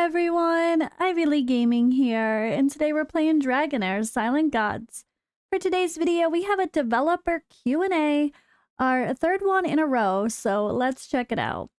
everyone, Ivy Lee Gaming here, and today we're playing Dragonheir Silent Gods. For today's video, we have a developer Q&A, our third one in a row, so let's check it out.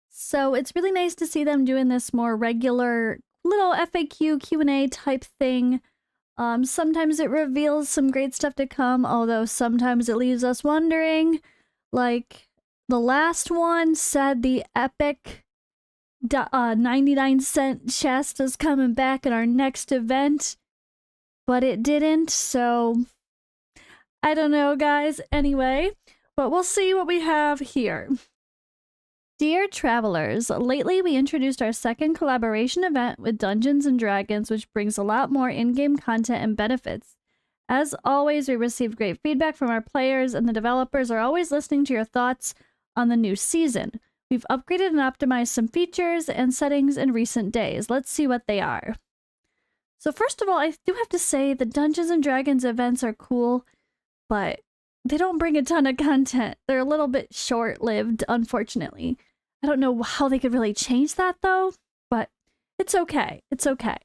So it's really nice to see them doing this more regular little FAQ Q&A type thing. Sometimes it reveals some great stuff to come, although sometimes it leaves us wondering. Like, the last one said the epic 99-cent chest is coming back in our next event, but it didn't, so I don't know, guys. Anyway, but we'll see what we have here. Dear travelers, lately we introduced our second collaboration event with Dungeons & Dragons, which brings a lot more in-game content and benefits. As always, we received great feedback from our players, and the developers are always listening to your thoughts on the new season. We've upgraded and optimized some features and settings in recent days. Let's see what they are. So first of all, I do have to say the Dungeons & Dragons events are cool, but they don't bring a ton of content. They're a little bit short-lived, unfortunately. I don't know how they could really change that, though, but it's okay. It's okay.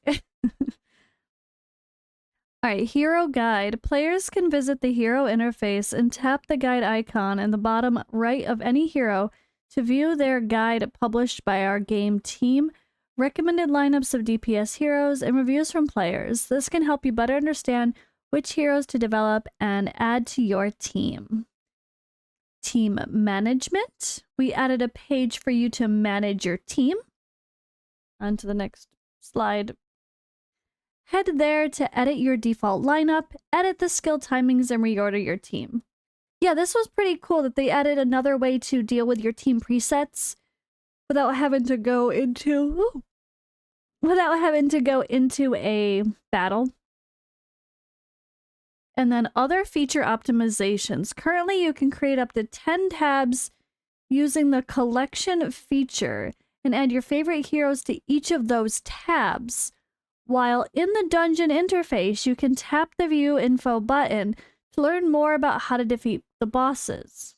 Alright, Hero Guide. Players can visit the hero interface and tap the guide icon in the bottom right of any hero to view their guide published by our game team, recommended lineups of DPS heroes, and reviews from players. This can help you better understand which heroes to develop and add to your team. Team management. We added a page for you to manage your team. On to the next slide. Head there to edit your default lineup, edit the skill timings, and reorder your team. Yeah, this was pretty cool that they added another way to deal with your team presets without having to go into a battle. And then other feature optimizations. Currently, you can create up to 10 tabs using the collection feature and add your favorite heroes to each of those tabs. While in the dungeon interface, you can tap the view info button to learn more about how to defeat the bosses.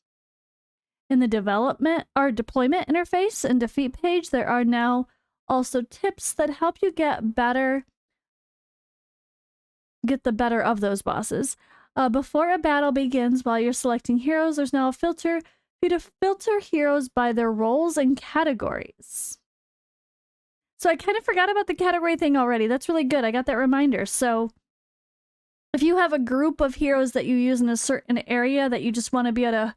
In the deployment interface and defeat page, there are now also tips that help you get the better of those bosses. Before a battle begins, while you're selecting heroes, there's now a filter for you to filter heroes by their roles and categories. So I kind of forgot about the category thing already. That's really good. I got that reminder. So if you have a group of heroes that you use in a certain area that you just want to be able to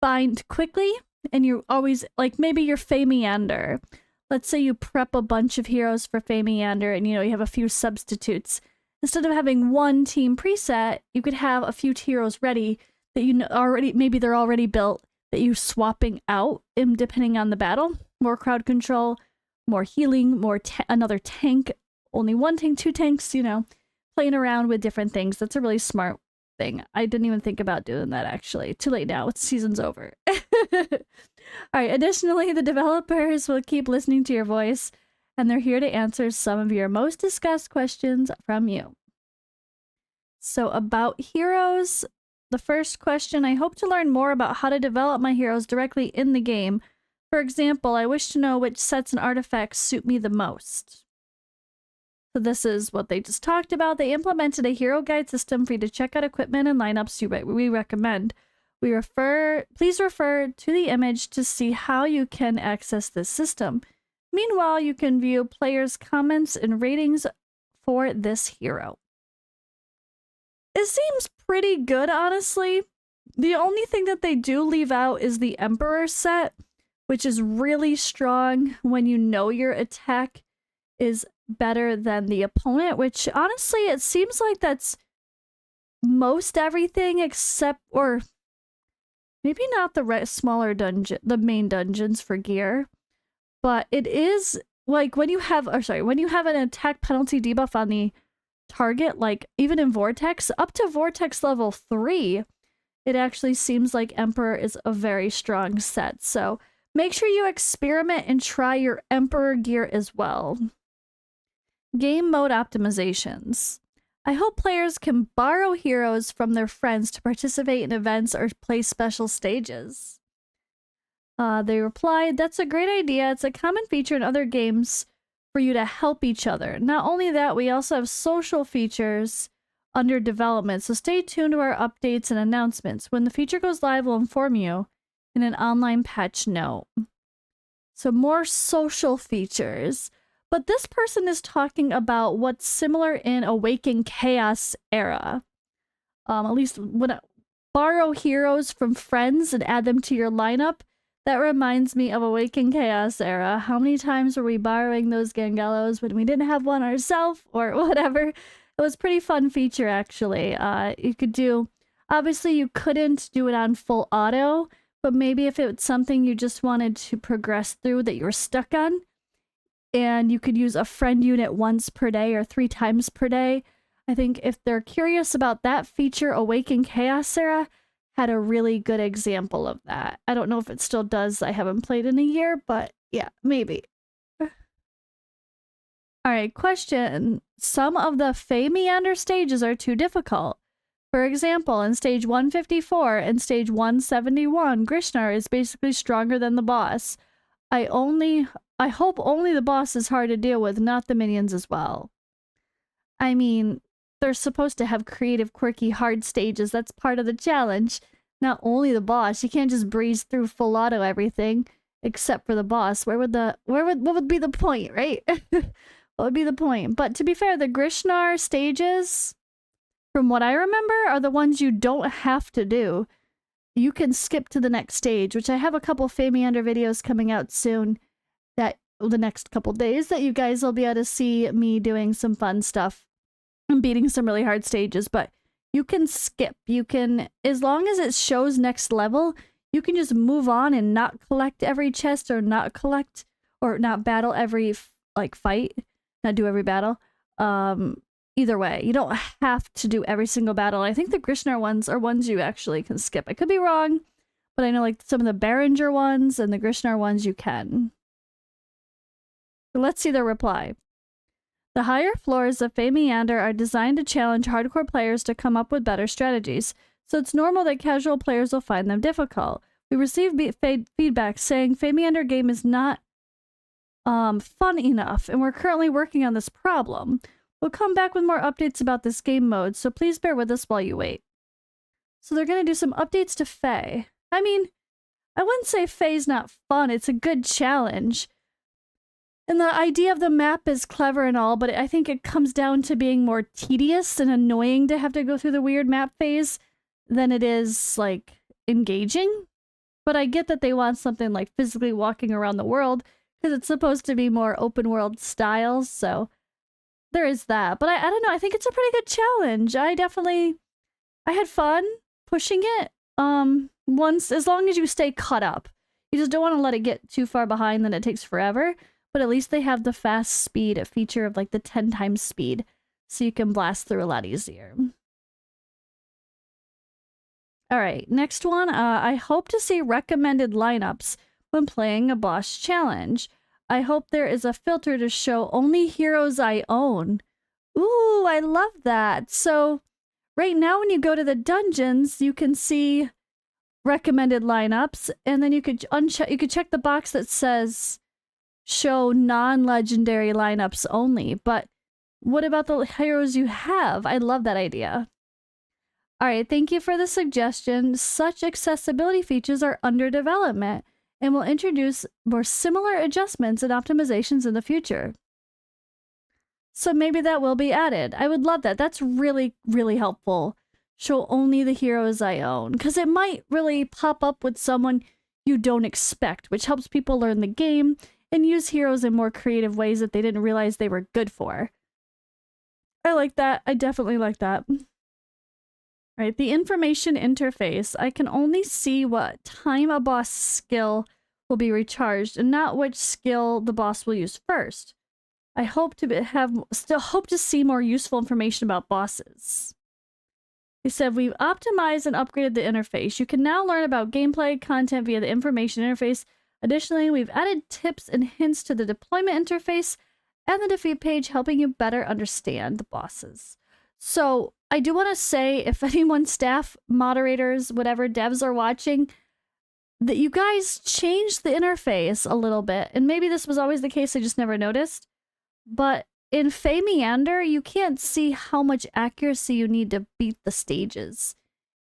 find quickly, and you always, like maybe you're Fae Meander. Let's say you prep a bunch of heroes for Fae Meander and you have a few substitutes. Instead of having one team preset, you could have a few heroes ready that maybe they're already built, that you swapping out depending on the battle. More crowd control, more healing, another tank, only one tank, two tanks, playing around with different things. That's a really smart thing. I didn't even think about doing that, actually. Too late now. Season's over. Alright, additionally, the developers will keep listening to your voice, and they're here to answer some of your most discussed questions from you. So about heroes, the first question, I hope to learn more about how to develop my heroes directly in the game. For example, I wish to know which sets and artifacts suit me the most. So this is what they just talked about. They implemented a hero guide system for you to check out equipment and lineups we recommend. Please refer to the image to see how you can access this system. Meanwhile, you can view players' comments and ratings for this hero. It seems pretty good, honestly. The only thing that they do leave out is the Emperor set, which is really strong when you know your attack is better than the opponent, which honestly, it seems like that's most everything except, or maybe not the smaller dungeon, the main dungeons for gear. But it is like when you have an attack penalty debuff on the target, like even in Vortex, up to Vortex level 3, it actually seems like Emperor is a very strong set. So make sure you experiment and try your Emperor gear as well. Game mode optimizations. I hope players can borrow heroes from their friends to participate in events or play special stages. They replied, that's a great idea. It's a common feature in other games for you to help each other. Not only that, we also have social features under development, so stay tuned to our updates and announcements. When the feature goes live, we'll inform you in an online patch note. So more social features. But this person is talking about what's similar in Awaken Chaos era. At least when borrow heroes from friends and add them to your lineup. That reminds me of Awaken Chaos era. How many times were we borrowing those Gangalos when we didn't have one ourselves or whatever? It was a pretty fun feature, actually. You could do... Obviously, you couldn't do it on full auto, but maybe if it's something you just wanted to progress through that you were stuck on, and you could use a friend unit once per day or 3 times per day. I think if they're curious about that feature, Awaken Chaos era had a really good example of that. I don't know if it still does. I haven't played in a year, but yeah, maybe. All right, question. Some of the Fey Meander stages are too difficult. For example, in stage 154 and stage 171, Grishnar is basically stronger than the boss. I hope only the boss is hard to deal with, not the minions as well. I mean, they're supposed to have creative, quirky, hard stages. That's part of the challenge. Not only the boss. You can't just breeze through full auto everything, except for the boss. What would be the point, right? What would be the point? But to be fair, the Grishnar stages, from what I remember, are the ones you don't have to do. You can skip to the next stage, which I have a couple Fey Meander videos coming out soon, that the next couple days, that you guys will be able to see me doing some fun stuff and beating some really hard stages. But you can skip. You can, as long as it shows next level, you can just move on and not collect every chest or not collect or not battle every fight, not do every battle. Either way, you don't have to do every single battle. I think the Grishnar ones are ones you actually can skip. I could be wrong, but I know like some of the Berenger ones and the Grishnar ones you can. So let's see the reply. The higher floors of Fey Meander are designed to challenge hardcore players to come up with better strategies, so it's normal that casual players will find them difficult. We received feedback saying Fey Meander game is not fun enough, and we're currently working on this problem. We'll come back with more updates about this game mode, so please bear with us while you wait. So they're going to do some updates to Fey. I mean, I wouldn't say Fey's not fun. It's a good challenge. And the idea of the map is clever and all, but I think it comes down to being more tedious and annoying to have to go through the weird map phase than it is, like, engaging. But I get that they want something like physically walking around the world, because it's supposed to be more open world style, so there is that. But I don't know, I think it's a pretty good challenge. I had fun pushing it. Once, as long as you stay caught up. You just don't want to let it get too far behind, then it takes forever. But at least they have the fast speed, a feature of like the 10 times speed, so you can blast through a lot easier. Alright, next one. I hope to see recommended lineups when playing a boss challenge. I hope there is a filter to show only heroes I own. Ooh, I love that. So right now when you go to the dungeons, you can see recommended lineups, and then you could check the box that says show non-legendary lineups only. But what about the heroes you have? I love that idea. Alright, thank you for the suggestion. Such accessibility features are under development and will introduce more similar adjustments and optimizations in the future. So maybe that will be added. I would love that. That's really, really helpful. Show only the heroes I own, because it might really pop up with someone you don't expect, which helps people learn the game and use heroes in more creative ways that they didn't realize they were good for. I like that. I definitely like that. Right, the information interface. I can only see what time a boss skill will be recharged and not which skill the boss will use first. I hope to hope to see more useful information about bosses. They said we've optimized and upgraded the interface. You can now learn about gameplay content via the information interface. Additionally, we've added tips and hints to the deployment interface and the defeat page, helping you better understand the bosses. So I do want to say, if anyone, staff, moderators, whatever, devs are watching, that you guys changed the interface a little bit. And maybe this was always the case, I just never noticed. But in Fey Meander, you can't see how much accuracy you need to beat the stages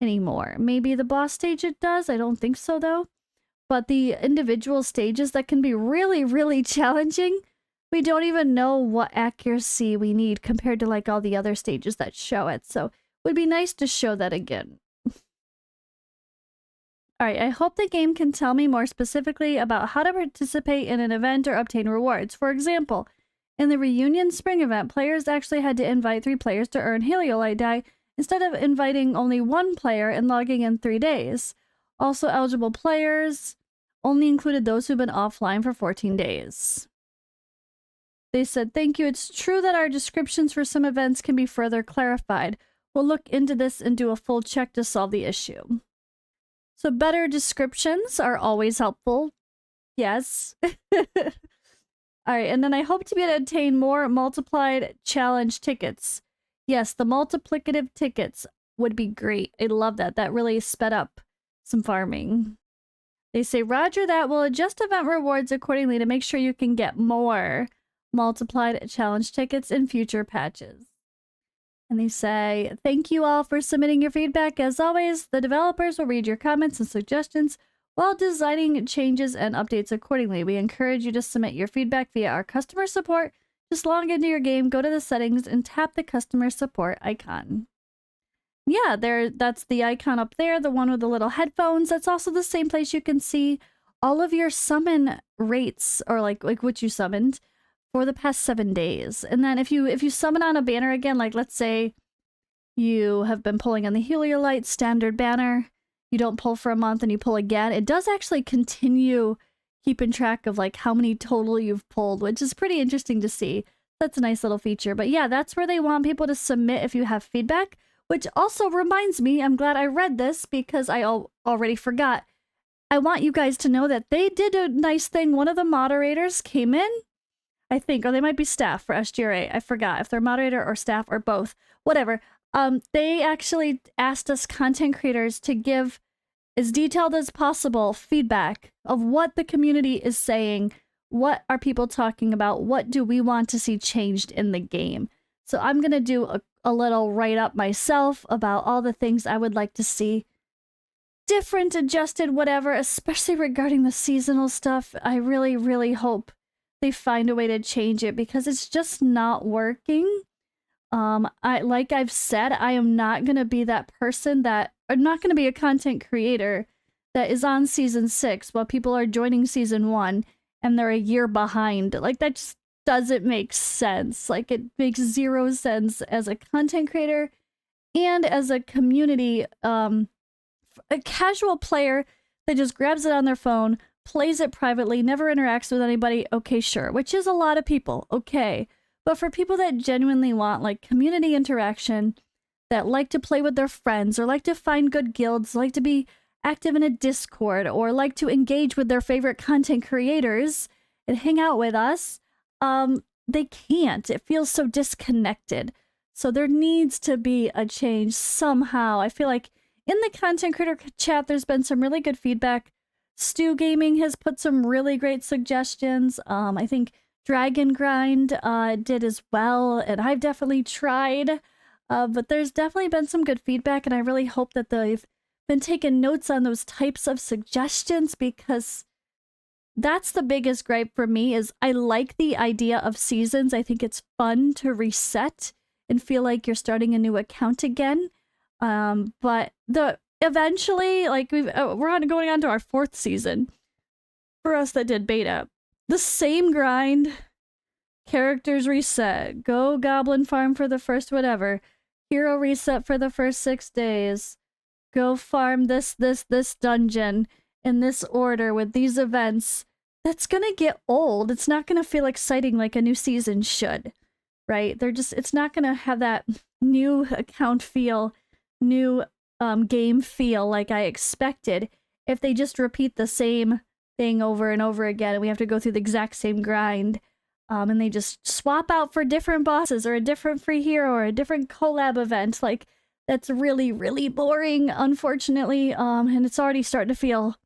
anymore. Maybe the boss stage it does. I don't think so, though. But the individual stages that can be really, really challenging, we don't even know what accuracy we need compared to like all the other stages that show it. So it would be nice to show that again. All right, I hope the game can tell me more specifically about how to participate in an event or obtain rewards. For example, in the Reunion Spring event, players actually had to invite 3 players to earn Heliolite die instead of inviting only 1 player and logging in 3 days. Also, eligible players only included those who've been offline for 14 days. They said, thank you. It's true that our descriptions for some events can be further clarified. We'll look into this and do a full check to solve the issue. So better descriptions are always helpful. Yes. All right, and then I hope to be able to obtain more multiplied challenge tickets. Yes, the multiplicative tickets would be great. I love that. That really sped up some farming. They say, Roger that. We'll adjust event rewards accordingly to make sure you can get more multiplied challenge tickets in future patches. And they say, thank you all for submitting your feedback. As always, the developers will read your comments and suggestions while designing changes and updates accordingly. We encourage you to submit your feedback via our customer support. Just log into your game, go to the settings, and tap the customer support icon. Yeah, that's the icon up there, the one with the little headphones. That's also the same place you can see all of your summon rates, or like what you summoned for the past 7 days. And then if you summon on a banner again, like let's say you have been pulling on the Heliolite standard banner, you don't pull for a month and you pull again, it does actually continue keeping track of like how many total you've pulled, which is pretty interesting to see. That's a nice little feature. But yeah, that's where they want people to submit if you have feedback, which also reminds me, I'm glad I read this because I already forgot. I want you guys to know that they did a nice thing. One of the moderators came in, I think, or they might be staff for SGRA. I forgot if they're moderator or staff or both. Whatever. They actually asked us content creators to give as detailed as possible feedback of what the community is saying, what are people talking about, what do we want to see changed in the game. So I'm going to do a little write-up myself about all the things I would like to see different, adjusted, whatever, especially regarding the seasonal stuff. I really, really hope they find a way to change it because it's just not working. Like I've said, I am not going to be that person that, I'm not going to be a content creator that is on season 6 while people are joining season 1 and they're a year behind. Like that just doesn't make sense. Like it makes 0 sense as a content creator and as a community, a casual player that just grabs it on their phone, plays it privately, never interacts with anybody. Okay, sure. Which is a lot of people. Okay. But for people that genuinely want like community interaction, that like to play with their friends or like to find good guilds, like to be active in a Discord or like to engage with their favorite content creators and hang out with us, they can't. It feels so disconnected. So there needs to be a change somehow. I feel like in the content creator chat, there's been some really good feedback. Stu Gaming has put some really great suggestions. I think Dragon Grind did as well, and I've definitely tried. But there's definitely been some good feedback, and I really hope that they've been taking notes on those types of suggestions, because that's the biggest gripe for me. Is I like the idea of seasons. I think it's fun to reset and feel like you're starting a new account again. But eventually, like we're going on to our 4th season for us that did beta. The same grind, characters reset, go goblin farm for the first whatever, hero reset for the first 6 days, go farm this dungeon in this order with these events. That's gonna get old. It's not gonna feel exciting like a new season should, right? It's not gonna have that new account feel, new game feel like I expected if they just repeat the same thing over and over again and we have to go through the exact same grind. And they just swap out for different bosses or a different free hero or a different collab event. Like, that's really, really boring, unfortunately. And it's already starting to feel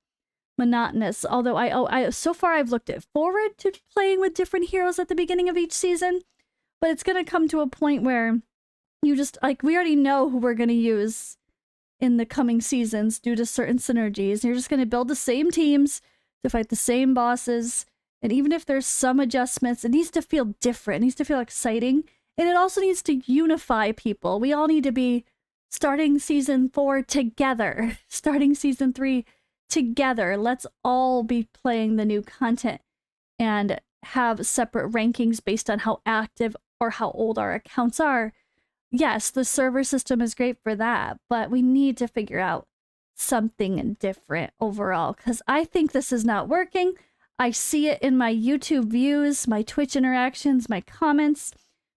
monotonous. Although I so far I've looked forward to playing with different heroes at the beginning of each season, but it's gonna come to a point where you just, like, we already know who we're gonna use in the coming seasons due to certain synergies. You're just gonna build the same teams to fight the same bosses, and even if there's some adjustments, it needs to feel different. It needs to feel exciting, and it also needs to unify people. We all need to be starting season 4 together, starting season 3 together. Let's all be playing the new content and have separate rankings based on how active or how old our accounts are. Yes, the server system is great for that, but we need to figure out something different overall, because I think this is not working. I see it in my YouTube views, my Twitch interactions, my comments.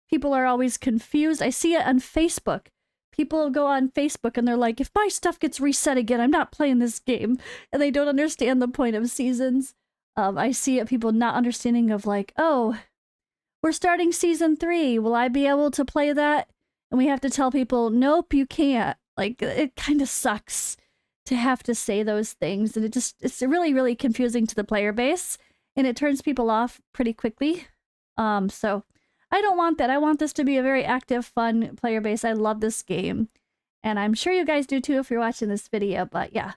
People are always confused. I see it on Facebook. People go on Facebook and they're like, if my stuff gets reset again, I'm not playing this game. And they don't understand the point of seasons. I see it, people not understanding of like, oh, we're starting season 3. Will I be able to play that? And we have to tell people, nope, you can't. Like, it kind of sucks to have to say those things. And it's really, really confusing to the player base. And it turns people off pretty quickly. So I don't want that. I want this to be a very active, fun player base. I love this game. And I'm sure you guys do too if you're watching this video. But yeah,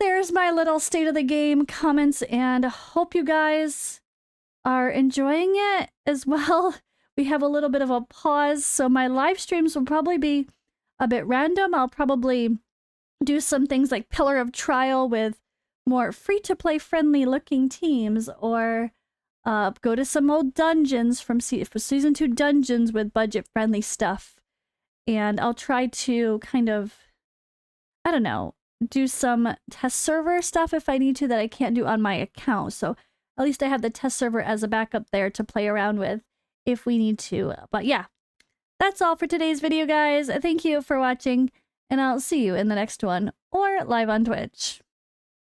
there's my little state of the game comments. And hope you guys are enjoying it as well. We have a little bit of a pause. So my live streams will probably be a bit random. I'll probably do some things like Pillar of Trial with more free-to-play friendly looking teams, or go to some old dungeons from season 2 dungeons with budget-friendly stuff. And I'll try to kind of, I don't know, do some test server stuff if I need to that I can't do on my account. So at least I have the test server as a backup there to play around with if we need to. But yeah, that's all for today's video, guys. Thank you for watching, and I'll see you in the next one or live on Twitch.